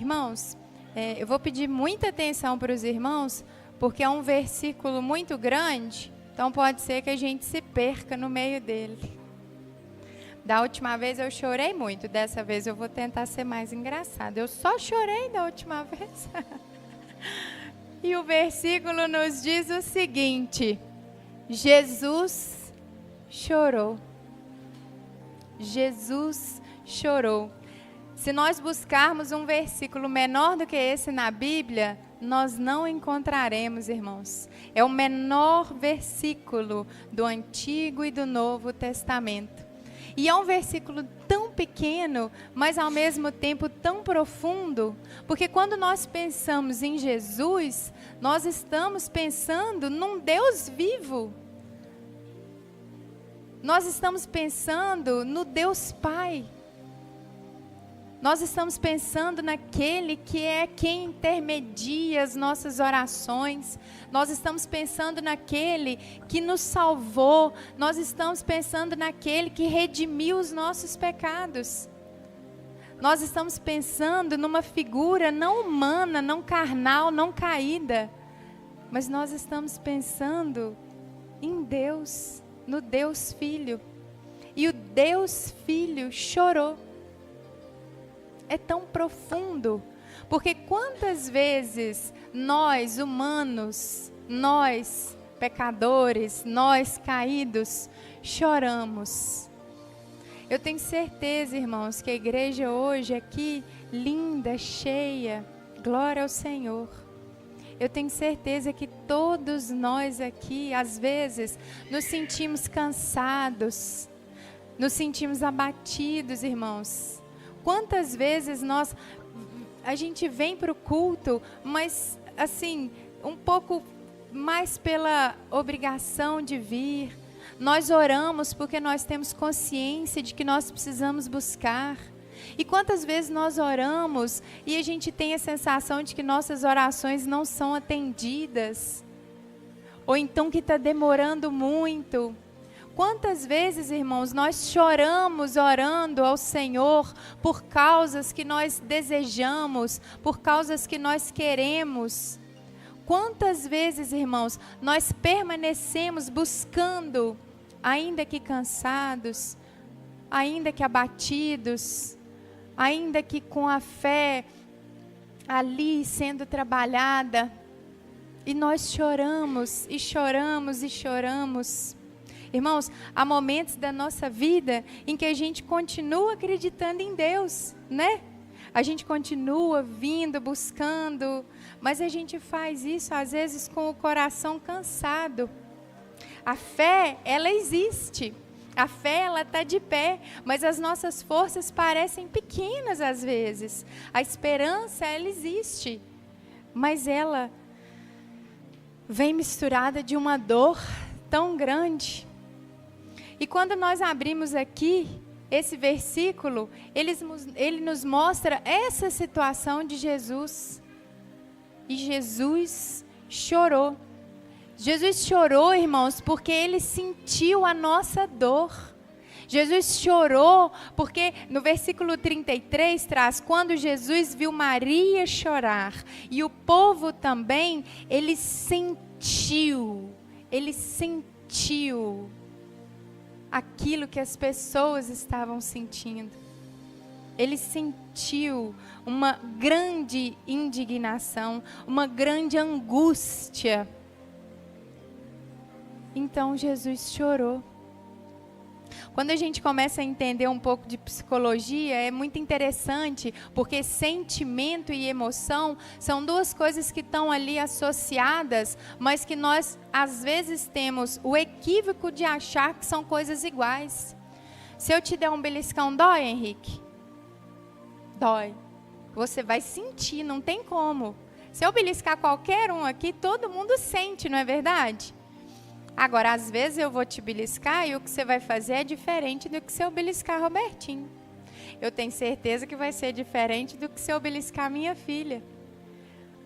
Irmãos, eu vou pedir muita atenção para os irmãos, porque é um versículo muito grande, então pode ser que a gente se perca no meio dele. Da última vez eu chorei muito, dessa vez eu vou tentar ser mais engraçada. Eu só chorei da última vez. E o versículo nos diz o seguinte: Jesus chorou. Jesus chorou. Se nós buscarmos um versículo menor do que esse na Bíblia, nós não encontraremos, irmãos. É o menor versículo do Antigo e do Novo Testamento. E é um versículo tão pequeno, mas ao mesmo tempo tão profundo, porque quando nós pensamos em Jesus, nós estamos pensando num Deus vivo. Nós estamos pensando no Deus Pai. Nós estamos pensando naquele que é quem intermedia as nossas orações. Nós estamos pensando naquele que nos salvou. Nós estamos pensando naquele que redimiu os nossos pecados. Nós estamos pensando numa figura não humana, não carnal, não caída. Mas nós estamos pensando em Deus, no Deus Filho. E o Deus Filho chorou. É tão profundo, porque quantas vezes nós humanos, nós pecadores, nós caídos, choramos. Eu tenho certeza, irmãos, que a igreja hoje aqui, linda, cheia, glória ao Senhor. Eu tenho certeza que todos nós aqui, às vezes, nos sentimos cansados, nos sentimos abatidos, irmãos. Quantas vezes a gente vem para o culto, mas assim, um pouco mais pela obrigação de vir. Nós oramos porque nós temos consciência de que nós precisamos buscar. E quantas vezes nós oramos e a gente tem a sensação de que nossas orações não são atendidas, ou então que está demorando muito. Quantas vezes, irmãos, nós choramos orando ao Senhor por causas que nós desejamos, por causas que nós queremos. Quantas vezes, irmãos, nós permanecemos buscando, ainda que cansados, ainda que abatidos, ainda que com a fé ali sendo trabalhada, e nós choramos, e choramos, e choramos. Irmãos, há momentos da nossa vida em que a gente continua acreditando em Deus, né? A gente continua vindo, buscando, mas a gente faz isso às vezes com o coração cansado. A fé, ela existe. A fé, ela está de pé, mas as nossas forças parecem pequenas às vezes. A esperança, ela existe, mas ela vem misturada de uma dor tão grande. E quando nós abrimos aqui esse versículo, ele nos mostra essa situação de Jesus. E Jesus chorou. Jesus chorou, irmãos, porque ele sentiu a nossa dor. Jesus chorou porque no versículo 33 traz: quando Jesus viu Maria chorar e o povo também, ele sentiu aquilo que as pessoas estavam sentindo. Ele sentiu uma grande indignação, uma grande angústia. Então Jesus chorou. Quando a gente começa a entender um pouco de psicologia, é muito interessante, porque sentimento e emoção são duas coisas que estão ali associadas, mas que nós, às vezes, temos o equívoco de achar que são coisas iguais. Se eu te der um beliscão, dói, Henrique? Dói. Você vai sentir, não tem como. Se eu beliscar qualquer um aqui, todo mundo sente, não é verdade? Agora, às vezes eu vou te beliscar e o que você vai fazer é diferente do que se eu beliscar Robertinho. Eu tenho certeza que vai ser diferente do que se eu beliscar minha filha.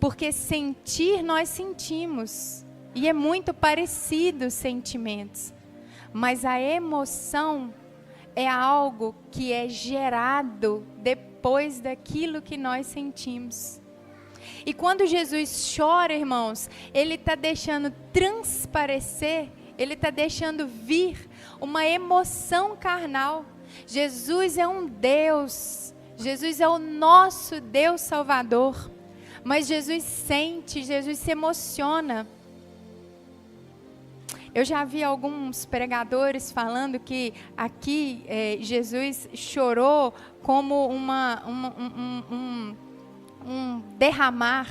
Porque sentir, nós sentimos. E é muito parecido os sentimentos. Mas a emoção é algo que é gerado depois depois daquilo que nós sentimos. E quando Jesus chora, irmãos, Ele está deixando transparecer, Ele está deixando vir uma emoção carnal. Jesus é um Deus, Jesus é o nosso Deus Salvador, mas Jesus sente, Jesus se emociona. Eu já vi alguns pregadores falando que aqui Jesus chorou como um derramar,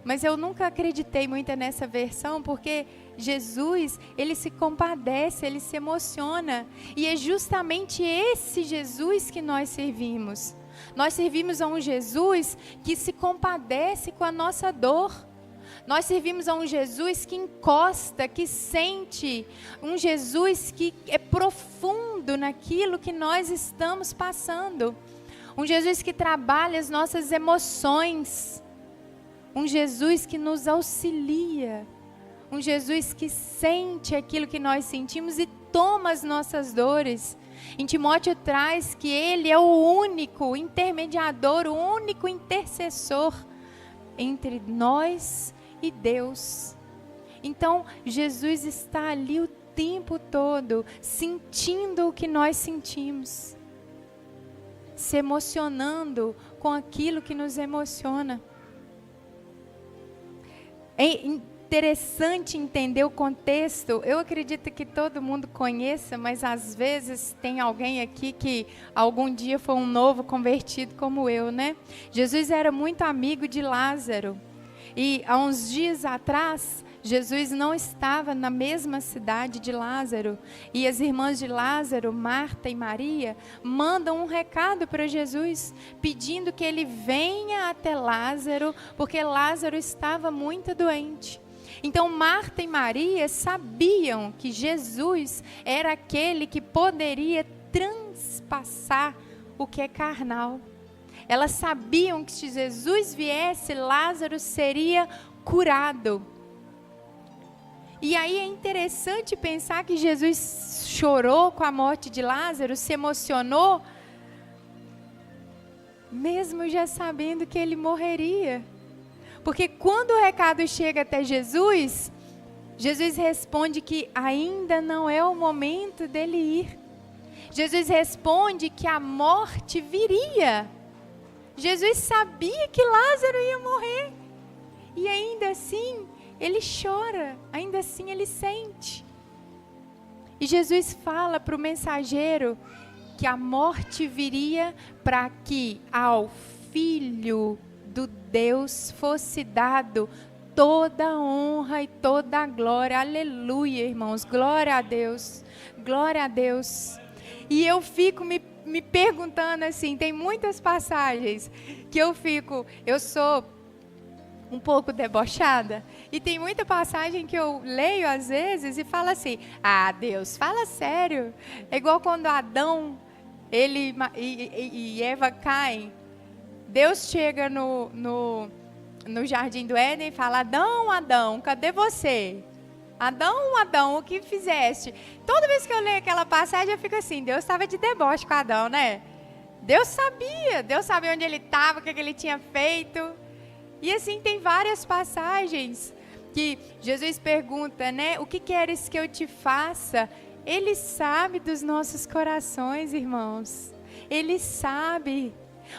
mas eu nunca acreditei muito nessa versão, porque Jesus, Ele se compadece, Ele se emociona, e é justamente esse Jesus que nós servimos. Nós servimos a um Jesus que se compadece com a nossa dor. Nós servimos a um Jesus que encosta, que sente, um Jesus que é profundo naquilo que nós estamos passando. Um Jesus que trabalha as nossas emoções. Um Jesus que nos auxilia. Um Jesus que sente aquilo que nós sentimos e toma as nossas dores. Em Timóteo traz que Ele é o único intermediador, o único intercessor entre nós e Deus. Então, Jesus está ali o tempo todo, sentindo o que nós sentimos, se emocionando com aquilo que nos emociona. É interessante entender o contexto. Eu acredito que todo mundo conheça, mas às vezes tem alguém aqui que algum dia foi um novo convertido como eu, né? Jesus era muito amigo de Lázaro. E há uns dias atrás, Jesus não estava na mesma cidade de Lázaro. E as irmãs de Lázaro, Marta e Maria, mandam um recado para Jesus, pedindo que ele venha até Lázaro, porque Lázaro estava muito doente. Então Marta e Maria sabiam que Jesus era aquele que poderia transpassar o que é carnal. Elas sabiam que se Jesus viesse, Lázaro seria curado. E aí é interessante pensar que Jesus chorou com a morte de Lázaro, se emocionou, mesmo já sabendo que ele morreria. Porque quando o recado chega até Jesus, Jesus responde que ainda não é o momento dele ir. Jesus responde que a morte viria. Jesus sabia que Lázaro ia morrer. E ainda assim, ele chora. Ainda assim, ele sente. E Jesus fala para o mensageiro que a morte viria para que ao Filho do Deus fosse dado toda a honra e toda a glória. Aleluia, irmãos. Glória a Deus. Glória a Deus. E eu fico me perguntando assim, tem muitas passagens que eu sou um pouco debochada, e tem muita passagem que eu leio às vezes e falo assim, Deus, fala sério. É igual quando Adão e Eva caem, Deus chega no jardim do Éden e fala, Adão, cadê você? Adão, o que fizeste? Toda vez que eu leio aquela passagem, eu fico assim, Deus estava de deboche com Adão, né? Deus sabia onde ele estava, o que ele tinha feito. E assim, tem várias passagens que Jesus pergunta, né? O que queres que eu te faça? Ele sabe dos nossos corações, irmãos. Ele sabe.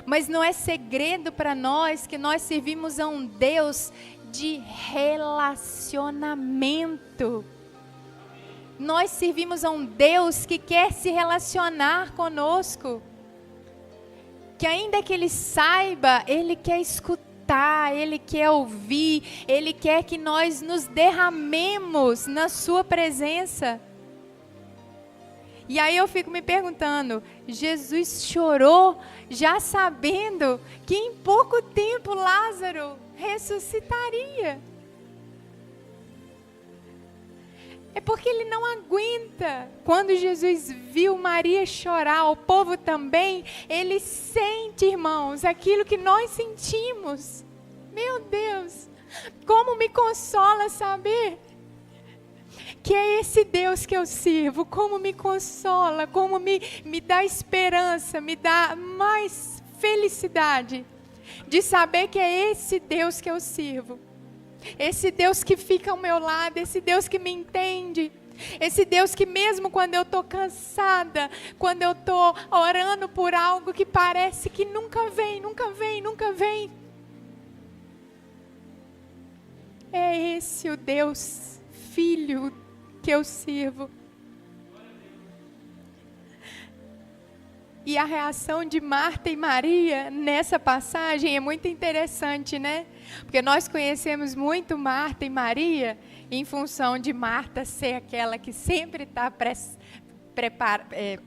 Mas não é segredo para nós que nós servimos a um Deus de relacionamento. Nós servimos a um Deus que quer se relacionar conosco. Que ainda que Ele saiba, Ele quer escutar, Ele quer ouvir, Ele quer que nós nos derramemos na sua presença. E aí eu fico me perguntando, Jesus chorou já sabendo que em pouco tempo Lázaro ressuscitaria. É porque ele não aguenta. Quando Jesus viu Maria chorar, o povo também, ele sente, irmãos, aquilo que nós sentimos. Meu Deus, como me consola saber que é esse Deus que eu sirvo. Como me consola, como me dá esperança, me dá mais felicidade de saber que é esse Deus que eu sirvo. Esse Deus que fica ao meu lado, esse Deus que me entende. Esse Deus que mesmo quando eu estou cansada, quando eu estou orando por algo que parece que nunca vem, é esse o Deus Filho que eu sirvo. E a reação de Marta e Maria nessa passagem é muito interessante, né? Porque nós conhecemos muito Marta e Maria em função de Marta ser aquela que sempre está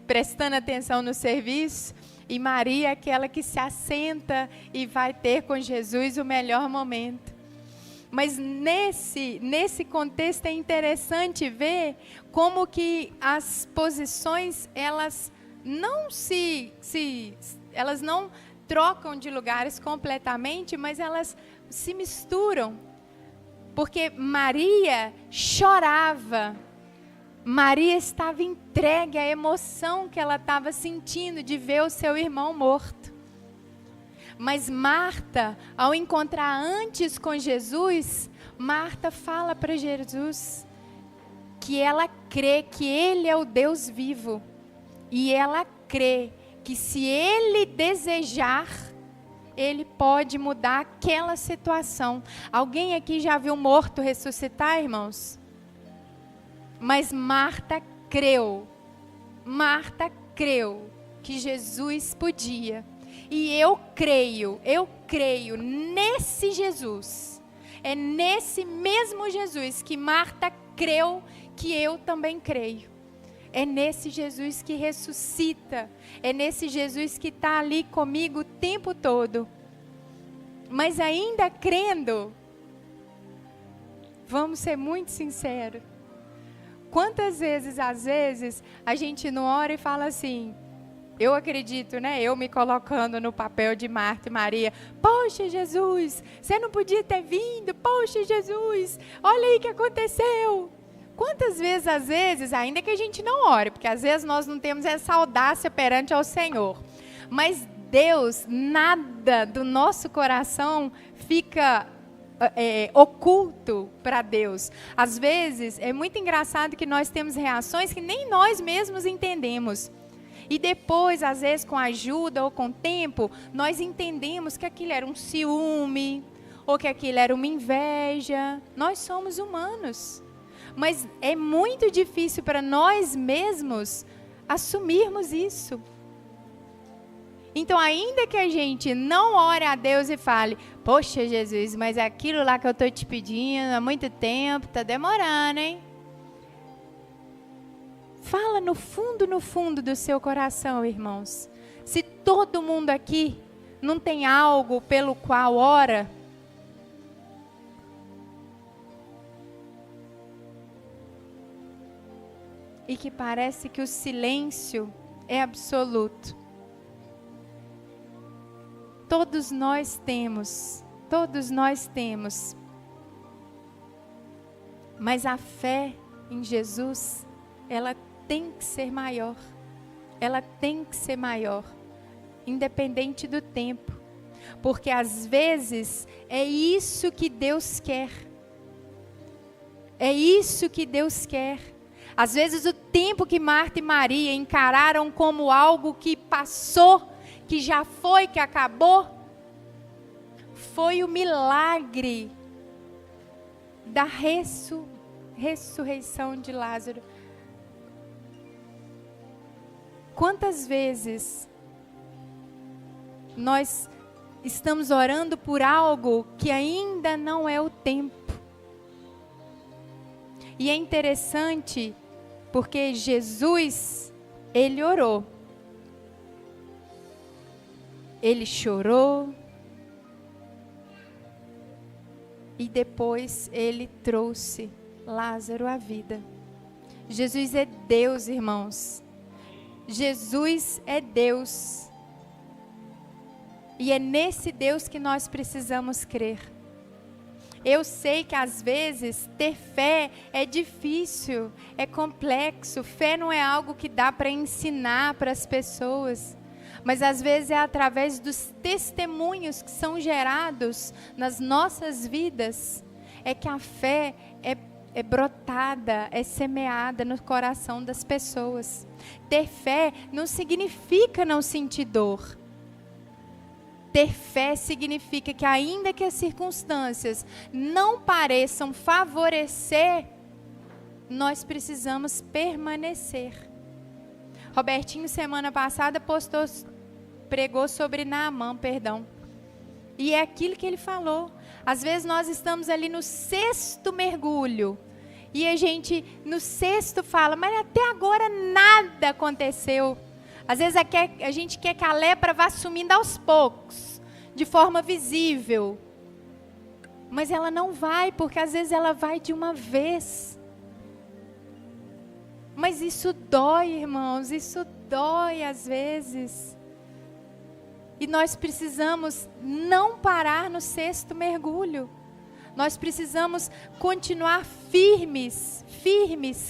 prestando atenção no serviço, e Maria aquela que se assenta e vai ter com Jesus o melhor momento. Mas nesse contexto é interessante ver como que as posições, elas elas não trocam de lugares completamente, mas elas se misturam. Porque Maria chorava. Maria estava entregue à emoção que ela estava sentindo de ver o seu irmão morto. Mas Marta, ao encontrar antes com Jesus, Marta fala para Jesus que ela crê que Ele é o Deus vivo. E ela crê que se Ele desejar, Ele pode mudar aquela situação. Alguém aqui já viu morto ressuscitar, irmãos? Mas Marta creu que Jesus podia. E eu creio nesse Jesus. É nesse mesmo Jesus que Marta creu que eu também creio. É nesse Jesus que ressuscita. É nesse Jesus que está ali comigo o tempo todo. Mas ainda crendo, vamos ser muito sinceros. Quantas vezes, às vezes, a gente não ora e fala assim, eu acredito, né? Eu me colocando no papel de Marta e Maria. Poxa, Jesus, você não podia ter vindo. Poxa, Jesus, olha aí o que aconteceu. Quantas vezes, às vezes, ainda que a gente não ore, porque às vezes nós não temos essa audácia perante ao Senhor, mas Deus, nada do nosso coração fica oculto para Deus. Às vezes, é muito engraçado que nós temos reações que nem nós mesmos entendemos. E depois, às vezes, com ajuda ou com tempo, nós entendemos que aquilo era um ciúme, ou que aquilo era uma inveja. Nós somos humanos. Mas é muito difícil para nós mesmos assumirmos isso. Então, ainda que a gente não ore a Deus e fale, poxa, Jesus, mas aquilo lá que eu estou te pedindo há muito tempo, está demorando, hein? Fala no fundo do seu coração, irmãos. Se todo mundo aqui não tem algo pelo qual ora, e que parece que o silêncio é absoluto. Todos nós temos. Mas a fé em Jesus, ela tem que ser maior. Ela tem que ser maior, independente do tempo. Porque às vezes é isso que Deus quer. É isso que Deus quer. Às vezes o tempo que Marta e Maria encararam como algo que passou, que já foi, que acabou, foi o milagre da ressurreição de Lázaro. Quantas vezes nós estamos orando por algo que ainda não é o tempo? E é interessante porque Jesus, Ele orou. Ele chorou. E depois Ele trouxe Lázaro à vida. Jesus é Deus, irmãos. Jesus é Deus. E é nesse Deus que nós precisamos crer. Eu sei que às vezes ter fé é difícil, é complexo. Fé não é algo que dá para ensinar para as pessoas. mas às vezes é através dos testemunhos que são gerados nas nossas vidas, é que a fé é brotada, é semeada no coração das pessoas. Ter fé não significa não sentir dor. Ter fé significa que ainda que as circunstâncias não pareçam favorecer, nós precisamos permanecer. Robertinho, semana passada, pregou sobre Naamã, E é aquilo que ele falou. Às vezes nós estamos ali no 6º mergulho. E a gente, no 6º, fala, mas até agora nada aconteceu. Às vezes a gente quer que a lepra vá sumindo aos poucos, de forma visível. Mas ela não vai, porque às vezes ela vai de uma vez. Mas isso dói, irmãos, isso dói às vezes. E nós precisamos não parar no 6º mergulho. Nós precisamos continuar firmes,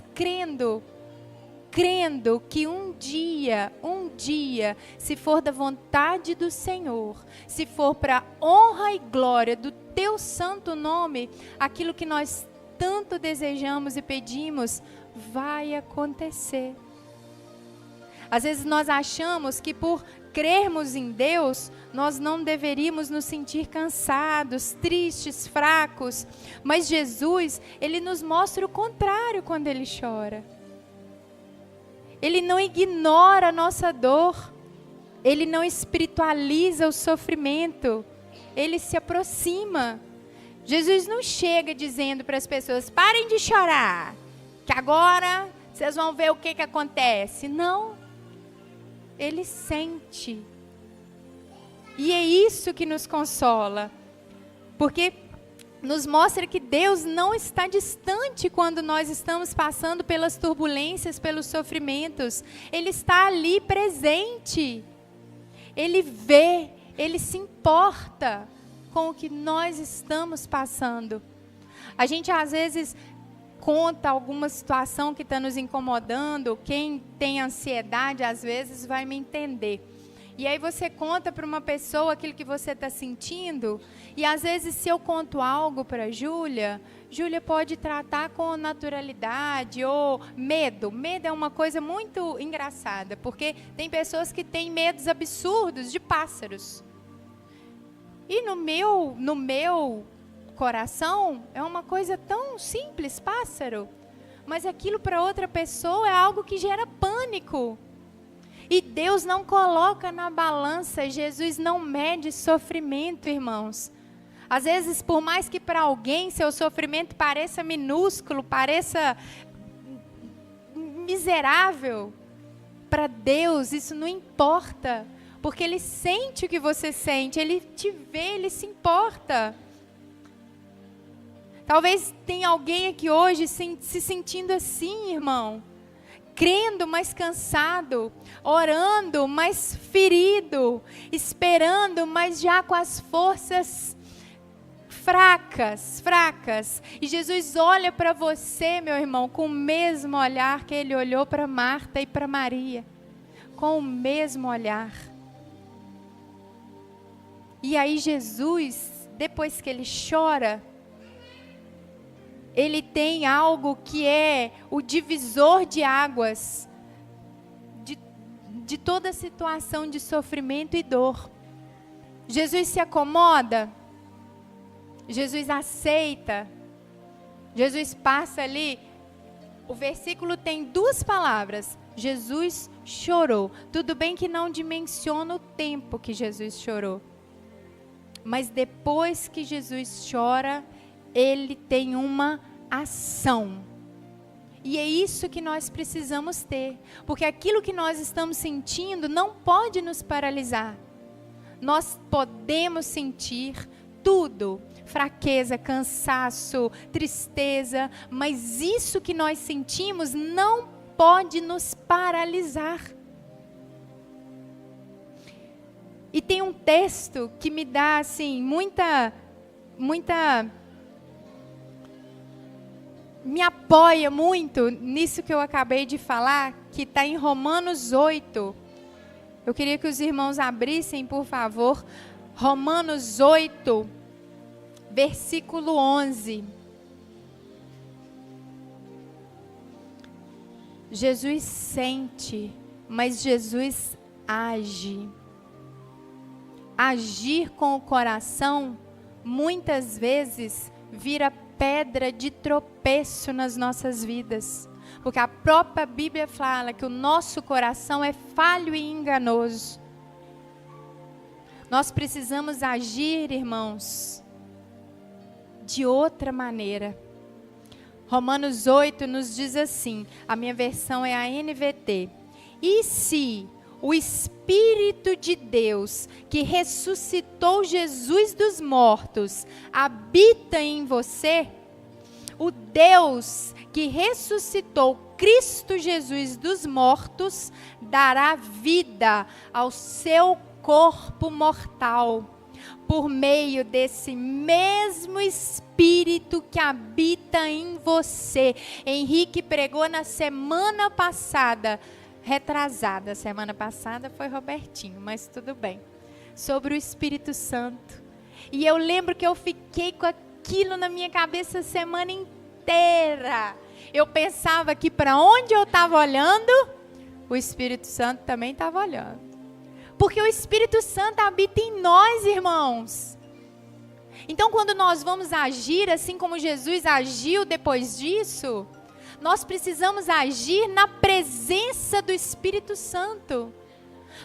crendo que um dia, se for da vontade do Senhor, se for para a honra e glória do Teu santo nome, aquilo que nós tanto desejamos e pedimos, vai acontecer. Às vezes nós achamos que por crermos em Deus, nós não deveríamos nos sentir cansados, tristes, fracos. Mas Jesus, Ele nos mostra o contrário quando Ele chora. Ele não ignora a nossa dor. Ele não espiritualiza o sofrimento. Ele se aproxima. Jesus não chega dizendo para as pessoas, parem de chorar, que agora vocês vão ver o que acontece. Não. Ele sente. E é isso que nos consola. Porque nos mostra que Deus não está distante quando nós estamos passando pelas turbulências, pelos sofrimentos. Ele está ali presente. Ele vê, Ele se importa com o que nós estamos passando. A gente às vezes conta alguma situação que está nos incomodando. Quem tem ansiedade às vezes vai me entender. E aí você conta para uma pessoa aquilo que você está sentindo, e às vezes se eu conto algo para Júlia pode tratar com naturalidade ou medo. Medo é uma coisa muito engraçada, porque tem pessoas que têm medos absurdos de pássaros. E no meu coração é uma coisa tão simples, pássaro, mas aquilo para outra pessoa é algo que gera pânico. E Deus não coloca na balança, Jesus não mede sofrimento, irmãos. Às vezes, por mais que para alguém seu sofrimento pareça minúsculo, pareça miserável, para Deus isso não importa, porque Ele sente o que você sente, Ele te vê, Ele se importa. Talvez tenha alguém aqui hoje se sentindo assim, irmão. Crendo, mas cansado, orando, mas ferido, esperando, mas já com as forças fracas. E Jesus olha para você, meu irmão, com o mesmo olhar que Ele olhou para Marta e para Maria. Com o mesmo olhar. E aí Jesus, depois que Ele chora, Ele tem algo que é o divisor de águas de toda situação de sofrimento e dor. Jesus se acomoda, Jesus aceita, Jesus passa ali. O versículo tem 2 palavras, Jesus chorou. Tudo bem que não dimensiona o tempo que Jesus chorou, mas depois que Jesus chora, Ele tem uma ação. E é isso que nós precisamos ter. Porque aquilo que nós estamos sentindo não pode nos paralisar. Nós podemos sentir tudo. Fraqueza, cansaço, tristeza. Mas isso que nós sentimos não pode nos paralisar. E tem um texto que me dá assim, muita me apoia muito nisso que eu acabei de falar, que está em Romanos 8. Eu queria que os irmãos abrissem, por favor, Romanos 8, versículo 11. Jesus sente, mas Jesus age. Agir com o coração, muitas vezes, vira pedra de tropeço nas nossas vidas. Porque a própria Bíblia fala que o nosso coração é falho e enganoso. Nós precisamos agir, irmãos, de outra maneira. Romanos 8 nos diz assim, a minha versão é a NVT. E se o Espírito de Deus, que ressuscitou Jesus dos mortos, habita em você, o Deus que ressuscitou Cristo Jesus dos mortos, dará vida ao seu corpo mortal, por meio desse mesmo Espírito que habita em você. Henrique pregou na semana passada, retrasada, semana passada foi Robertinho, mas tudo bem, sobre o Espírito Santo. E eu lembro que eu fiquei com aquilo na minha cabeça a semana inteira. Eu pensava que para onde eu estava olhando, o Espírito Santo também estava olhando. Porque o Espírito Santo habita em nós, irmãos. Então, quando nós vamos agir assim como Jesus agiu depois disso, nós precisamos agir na presença do Espírito Santo.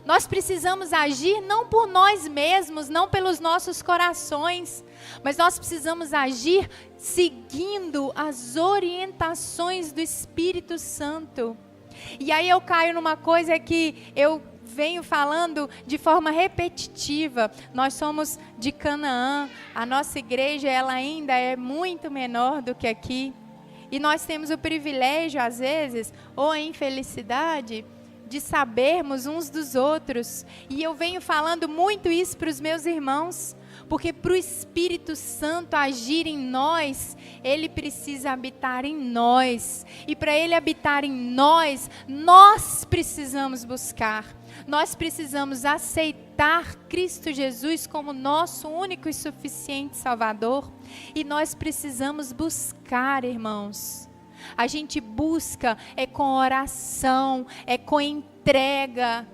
Nós precisamos agir não por nós mesmos, não pelos nossos corações, mas nós precisamos agir seguindo as orientações do Espírito Santo. E aí eu caio numa coisa que eu venho falando de forma repetitiva. Nós somos de Canaã, a nossa igreja ela ainda é muito menor do que aqui. E nós temos o privilégio, às vezes, ou a infelicidade, de sabermos uns dos outros. E eu venho falando muito isso para os meus irmãos, porque para o Espírito Santo agir em nós, Ele precisa habitar em nós. E para Ele habitar em nós, nós precisamos buscar. Nós precisamos aceitar Cristo Jesus como nosso único e suficiente Salvador. E nós precisamos buscar, irmãos. A gente busca é com oração, é com entrega,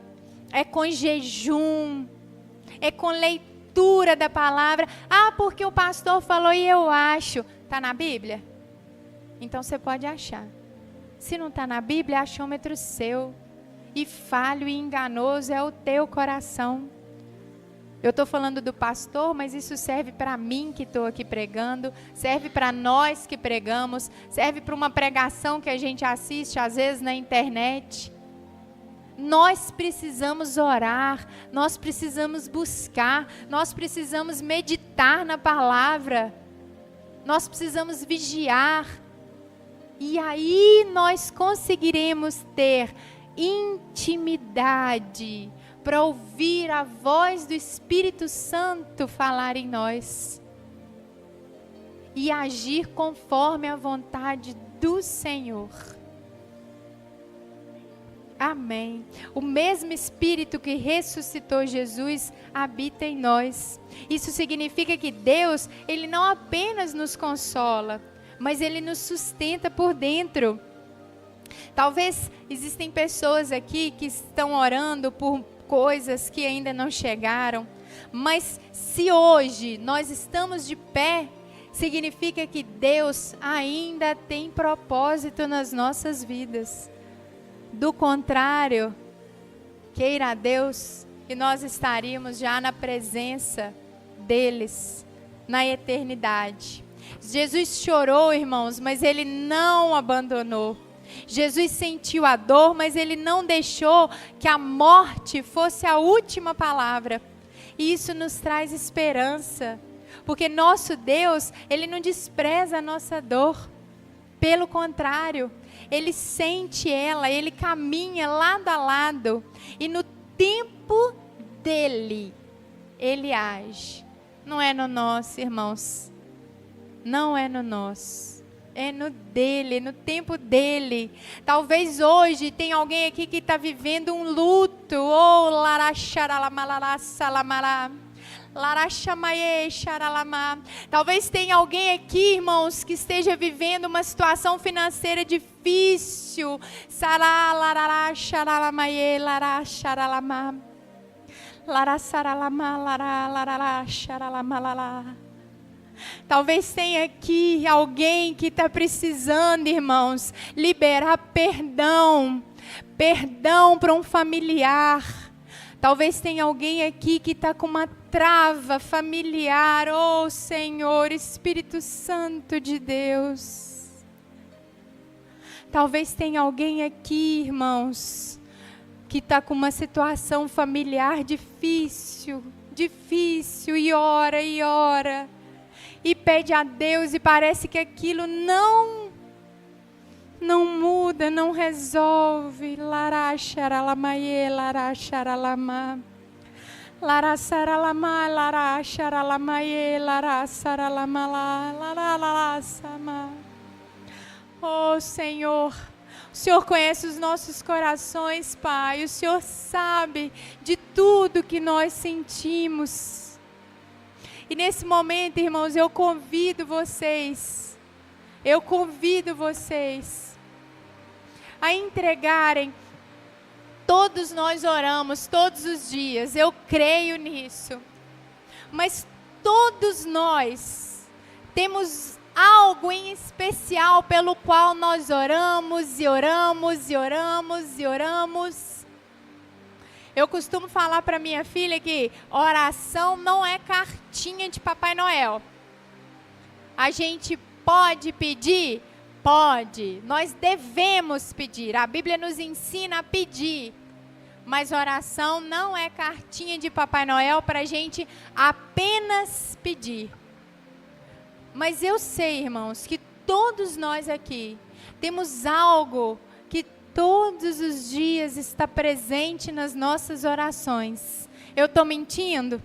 é com jejum, é com leitura da palavra. Ah, porque o pastor falou e eu acho. Está na Bíblia? Então você pode achar. Se não está na Bíblia, é achômetro seu. E falho e enganoso é o teu coração. Eu estou falando do pastor, mas isso serve para mim que estou aqui pregando, serve para nós que pregamos, serve para uma pregação que a gente assiste às vezes na internet. Nós precisamos orar, nós precisamos buscar, nós precisamos meditar na palavra, nós precisamos vigiar. E aí nós conseguiremos ter intimidade para ouvir a voz do Espírito Santo falar em nós e agir conforme a vontade do Senhor. Amém. O mesmo Espírito que ressuscitou Jesus habita em nós. Isso significa que Deus, Ele não apenas nos consola, mas Ele nos sustenta por dentro. Talvez existem pessoas aqui que estão orando por coisas que ainda não chegaram, mas se hoje nós estamos de pé, significa que Deus ainda tem propósito nas nossas vidas. Do contrário, queira Deus que nós estaríamos já na presença deles, na eternidade. Jesus chorou, irmãos, mas Ele não abandonou. Jesus sentiu a dor, mas Ele não deixou que a morte fosse a última palavra. E isso nos traz esperança, porque nosso Deus, Ele não despreza a nossa dor. Pelo contrário, Ele sente ela, Ele caminha lado a lado. E no tempo dEle, Ele age. Não é no nosso, irmãos. Não é no nosso. É no dele, no tempo dele. Talvez hoje tenha alguém aqui que está vivendo um luto. Oh, laracharalamalaraçalamará. Larachamaie xaralamá. Talvez tenha alguém aqui, irmãos, que esteja vivendo uma situação financeira difícil. Sará, larará, xaralamaie, laracharalamá. Laracharalamá, lará, larará, xaralamalá. Talvez tenha aqui alguém que está precisando, irmãos, liberar perdão. Perdão para um familiar. Talvez tenha alguém aqui que está com uma trava familiar. Oh, Senhor, Espírito Santo de Deus. Talvez tenha alguém aqui, irmãos, que está com uma situação familiar difícil, e ora, e pede a Deus, e parece que aquilo não muda, não resolve. Laracharalamaie, laracharalama. Laracharalama, laracharalamaie, laracharalama, laralassama. Oh, Senhor, o Senhor conhece os nossos corações, Pai. O Senhor sabe de tudo que nós sentimos. E nesse momento, irmãos, eu convido vocês a entregarem. Todos nós oramos todos os dias, eu creio nisso. Mas todos nós temos algo em especial pelo qual nós oramos e oramos e oramos e oramos. Eu costumo falar para minha filha que oração não é cartinha de Papai Noel. A gente pode pedir? Pode. Nós devemos pedir. A Bíblia nos ensina a pedir. Mas oração não é cartinha de Papai Noel para a gente apenas pedir. Mas eu sei, irmãos, que todos nós aqui temos algo que todos os dias está presente nas nossas orações. Eu estou mentindo?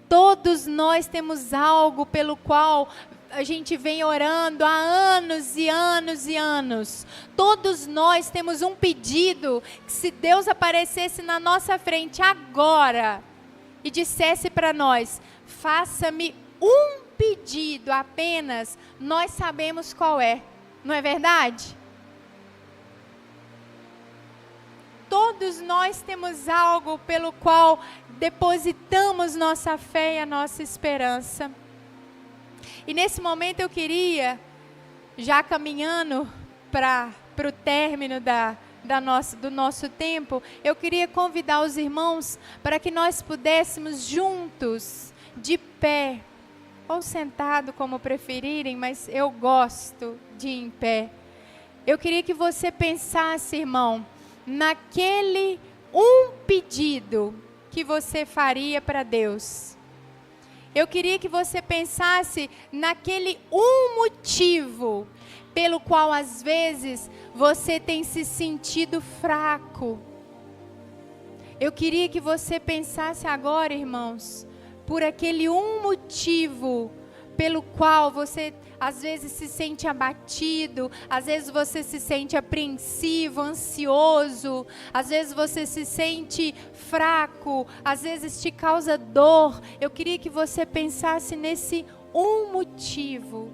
Todos nós temos algo pelo qual a gente vem orando há anos e anos e anos. Todos nós temos um pedido que, se Deus aparecesse na nossa frente agora e dissesse para nós: faça-me um pedido apenas, nós sabemos qual é. Não é verdade? Todos nós temos algo pelo qual depositamos nossa fé e a nossa esperança. E nesse momento eu queria, já caminhando para o término do nosso tempo, eu queria convidar os irmãos para que nós pudéssemos juntos, de pé, ou sentado, como preferirem, mas eu gosto de ir em pé. Eu queria que você pensasse, irmão, naquele um pedido que você faria para Deus. Eu queria que você pensasse naquele um motivo pelo qual às vezes você tem se sentido fraco. Eu queria que você pensasse agora, irmãos, por aquele um motivo pelo qual você às vezes se sente abatido, às vezes você se sente apreensivo, ansioso, às vezes você se sente fraco, às vezes te causa dor. Eu queria que você pensasse nesse um motivo,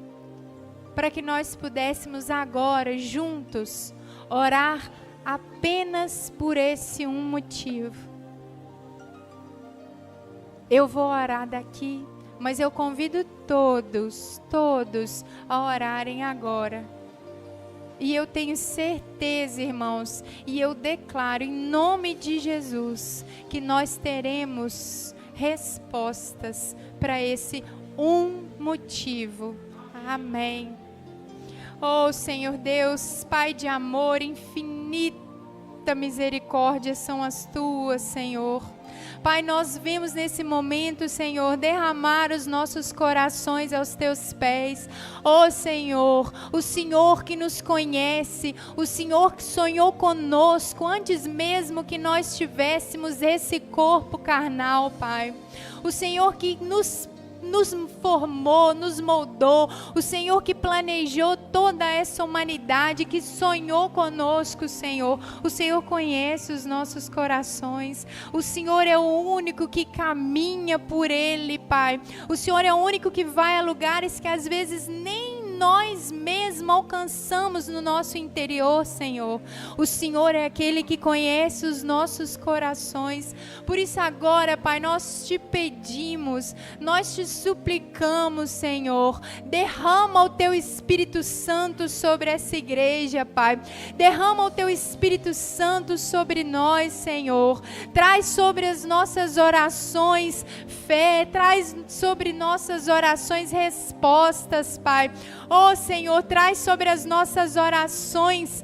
para que nós pudéssemos agora, juntos, orar apenas por esse um motivo. Eu vou orar daqui, mas eu convido todos a orarem agora. E eu tenho certeza, irmãos, e eu declaro em nome de Jesus, que nós teremos respostas para esse um motivo. Amém. Oh, Senhor Deus, Pai de amor, infinita misericórdia são as tuas, Senhor. Pai, nós vemos nesse momento, Senhor, derramar os nossos corações aos teus pés. Oh, Senhor, o Senhor que nos conhece, o Senhor que sonhou conosco antes mesmo que nós tivéssemos esse corpo carnal, Pai. O Senhor que nos nos formou, nos moldou, o Senhor que planejou toda essa humanidade, que sonhou conosco, Senhor. O Senhor conhece os nossos corações, o Senhor é o único que caminha por ele, Pai. O Senhor é o único que vai a lugares que às vezes nem nós mesmos alcançamos no nosso interior, Senhor. O Senhor é aquele que conhece os nossos corações. Por isso agora, Pai, nós te pedimos, nós te suplicamos, Senhor, derrama o teu Espírito Santo sobre essa igreja, Pai. Derrama o teu Espírito Santo sobre nós, Senhor. Traz sobre as nossas orações fé, traz sobre nossas orações respostas, Pai. Oh, Senhor, traz sobre as nossas orações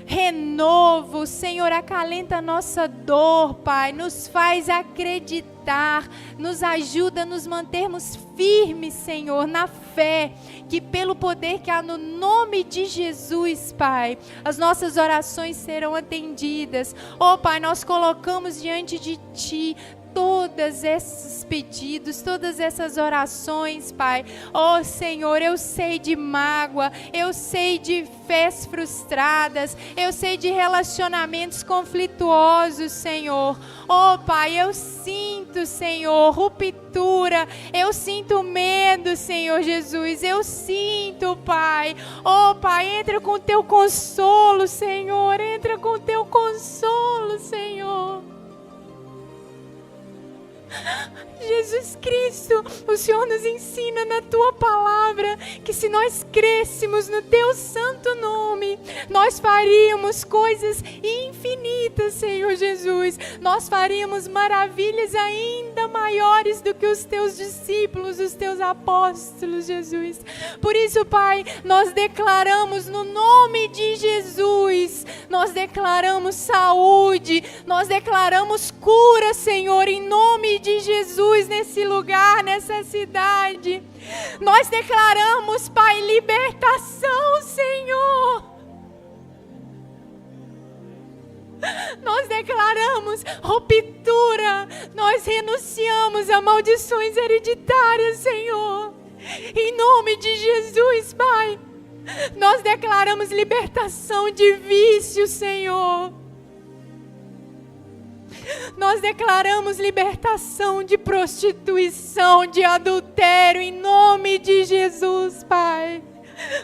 renovo, Senhor, acalenta a nossa dor, Pai, nos faz acreditar, nos ajuda a nos mantermos firmes, Senhor, na fé, que pelo poder que há no nome de Jesus, Pai, as nossas orações serão atendidas. Oh, Pai, nós colocamos diante de Ti todos esses pedidos, todas essas orações, Pai. Oh, Senhor, eu sei de mágoa, eu sei de fés frustradas, eu sei de relacionamentos conflituosos, Senhor. Oh, Pai, eu sinto, Senhor, ruptura, eu sinto medo, Senhor Jesus, eu sinto, Pai. Oh, Pai, entra com Teu consolo, Senhor, entra com Teu consolo, Senhor. Jesus Cristo, o Senhor nos ensina na Tua palavra que se nós crêssemos no Teu santo nome, nós faríamos coisas infinitas, Senhor Jesus. Nós faríamos maravilhas ainda maiores do que os Teus discípulos, os Teus apóstolos, Jesus. Por isso, Pai, nós declaramos no nome de Jesus, nós declaramos saúde, nós declaramos cura, Senhor, em nome de Jesus, nesse lugar, nessa cidade. Nós declaramos, Pai, libertação, Senhor. Nós declaramos ruptura. Nós renunciamos a maldições hereditárias, Senhor. Em nome de Jesus, Pai. Nós declaramos libertação de vício, Senhor. Nós declaramos libertação de prostituição, de adultério, em nome de Jesus, Pai.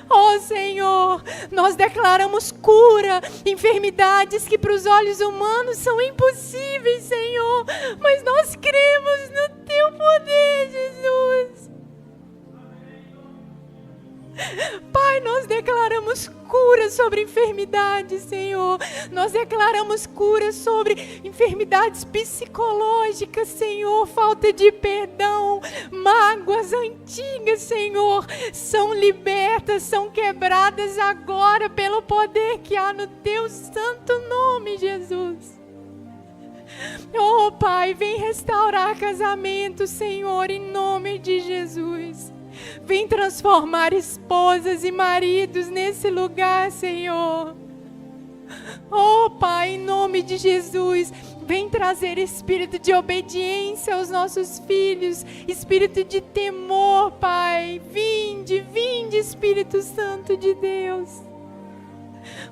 Oh, Senhor, nós declaramos cura, enfermidades que para os olhos humanos são impossíveis, Senhor, mas nós cremos no Teu poder, Jesus. Pai, nós declaramos cura sobre enfermidades, Senhor. Nós declaramos cura sobre enfermidades psicológicas, Senhor. Falta de perdão, mágoas antigas, Senhor, são libertas, são quebradas agora pelo poder que há no Teu santo nome, Jesus. Oh, Pai, vem restaurar casamento, Senhor, em nome de Jesus. Vem transformar esposas e maridos nesse lugar, Senhor. Oh, Pai, em nome de Jesus, vem trazer espírito de obediência aos nossos filhos, espírito de temor, Pai. Vinde, vinde, Espírito Santo de Deus.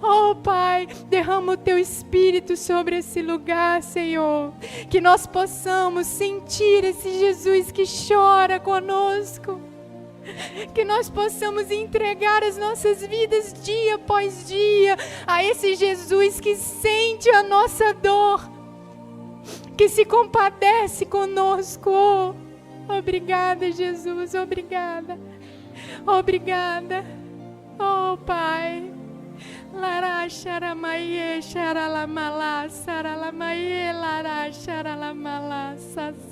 Oh, Pai, derrama o Teu Espírito sobre esse lugar, Senhor. Que nós possamos sentir esse Jesus que chora conosco. Que nós possamos entregar as nossas vidas dia após dia a esse Jesus que sente a nossa dor, que se compadece conosco. Oh, obrigada, Jesus, obrigada, obrigada. Oh, Pai. Lara xaramaie xaralamala saralamaie lara xaralamala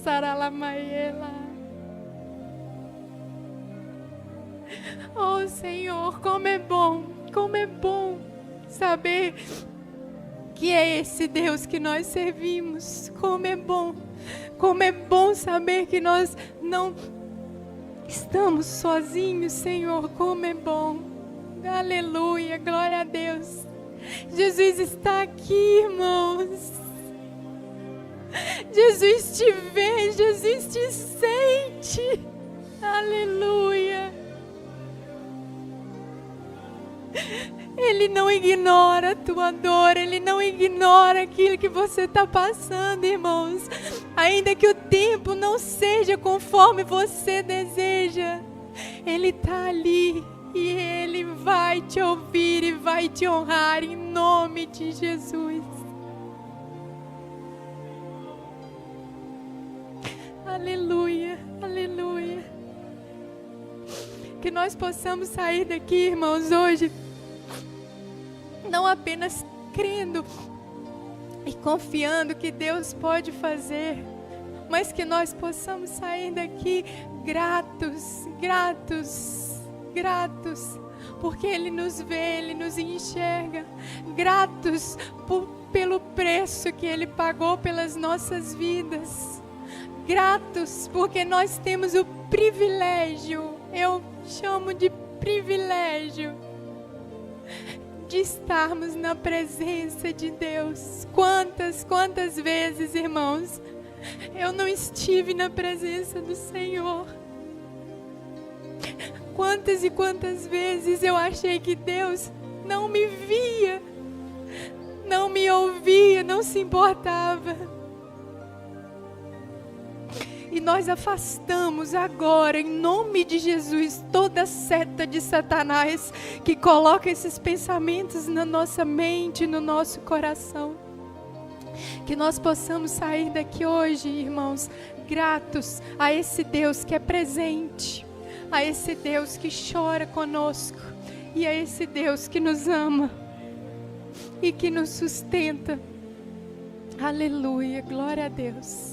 saralamaie la. Oh, Senhor, como é bom saber que é esse Deus que nós servimos. Como é bom saber que nós não estamos sozinhos, Senhor. Como é bom. Aleluia, glória a Deus. Jesus está aqui, irmãos. Jesus te vê, Jesus te sente. Aleluia. Ele não ignora a tua dor, Ele não ignora aquilo que você está passando, irmãos. Ainda que o tempo não seja conforme você deseja, Ele está ali e Ele vai te ouvir e vai te honrar em nome de Jesus. Aleluia, aleluia. Que nós possamos sair daqui, irmãos, hoje, não apenas crendo e confiando que Deus pode fazer, mas que nós possamos sair daqui gratos, gratos, gratos, porque Ele nos vê, Ele nos enxerga, gratos pelo preço que Ele pagou pelas nossas vidas, gratos porque nós temos o privilégio, eu chamo de privilégio, de estarmos na presença de Deus. Quantas vezes, irmãos, eu não estive na presença do Senhor. Quantas e quantas vezes eu achei que Deus não me via, não me ouvia, não se importava. E nós afastamos agora, em nome de Jesus, toda seta de Satanás que coloca esses pensamentos na nossa mente, no nosso coração. Que nós possamos sair daqui hoje, irmãos, gratos a esse Deus que é presente, a esse Deus que chora conosco e a esse Deus que nos ama e que nos sustenta. Aleluia, glória a Deus.